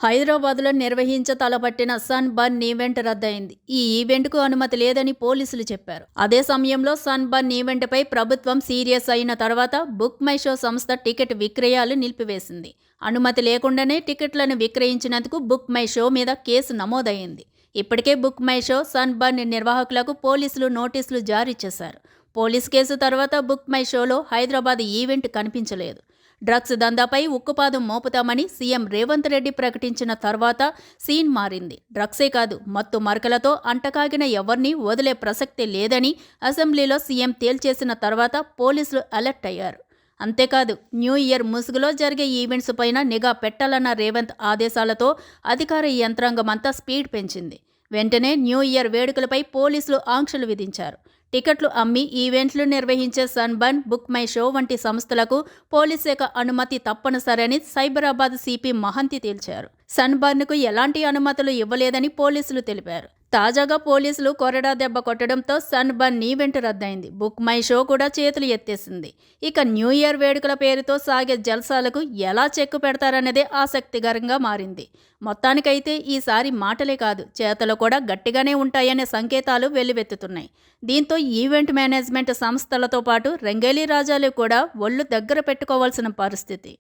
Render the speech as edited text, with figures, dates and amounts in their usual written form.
హైదరాబాద్లో తలపట్టిన sun burn event రద్దయింది. ఈ ఈవెంట్కు అనుమతి లేదని పోలీసులు చెప్పారు. అదే సమయంలో సన్ బర్న్ ఈవెంట్పై ప్రభుత్వం సీరియస్ అయిన తర్వాత బుక్ మై షో సంస్థ టికెట్ విక్రయాలు నిలిపివేసింది. అనుమతి లేకుండానే టికెట్లను విక్రయించినందుకు బుక్ మై షో మీద కేసు నమోదైంది. ఇప్పటికే book my show, sunburn నిర్వాహకులకు పోలీసులు నోటీసులు జారీ చేశారు. పోలీస్ కేసు తర్వాత బుక్ మై షోలో హైదరాబాద్ ఈవెంట్ కనిపించలేదు. డ్రగ్స్ దందాపై ఉక్కుపాదం మోపుతామని సీఎం రేవంత్ రెడ్డి ప్రకటించిన తర్వాత సీన్ మారింది. డ్రగ్సే కాదు, మత్తు మరకలతో అంటకాగిన ఎవరినీ వదిలే ప్రసక్తే లేదని అసెంబ్లీలో సీఎం తేల్చేసిన తర్వాత పోలీసులు అలర్ట్ అయ్యారు. అంతేకాదు, న్యూ ఇయర్ ముసుగులో జరిగే ఈవెంట్స్ పైన నిఘా పెట్టాలన్న రేవంత్ ఆదేశాలతో అధికార యంత్రాంగమంతా స్పీడ్ పెంచింది. వెంటనే న్యూ ఇయర్ వేడుకలపై పోలీసులు ఆంక్షలు విధించారు. టికెట్లు అమ్మి ఈవెంట్లు నిర్వహించే సన్బర్న్, బుక్ మై షో వంటి సంస్థలకు పోలీస్ శాఖ అనుమతి తప్పనిసరని సైబరాబాద్ సిపి మహంతి తేల్చారు. సన్బర్న్కు ఎలాంటి అనుమతులు ఇవ్వలేదని పోలీసులు తెలిపారు. తాజాగా పోలీసులు కొరడా దెబ్బ కొట్టడంతో సన్బర్న్ ఈవెంట్ రద్దయింది. బుక్ మై షో కూడా చేతులు ఎత్తేసింది. ఇక న్యూ ఇయర్ వేడుకల పేరుతో సాగే జల్సాలకు ఎలా చెక్కు పెడతారన్నదే ఆసక్తికరంగా మారింది. మొత్తానికైతే ఈసారి మాటలే కాదు, చేతలు కూడా గట్టిగానే ఉంటాయనే సంకేతాలు వెల్లువెత్తుతున్నాయి. దీంతో ఈవెంట్ మేనేజ్మెంట్ సంస్థలతో పాటు రంగేలీ రాజాలు కూడా ఒళ్ళు దగ్గర పెట్టుకోవాల్సిన పరిస్థితి.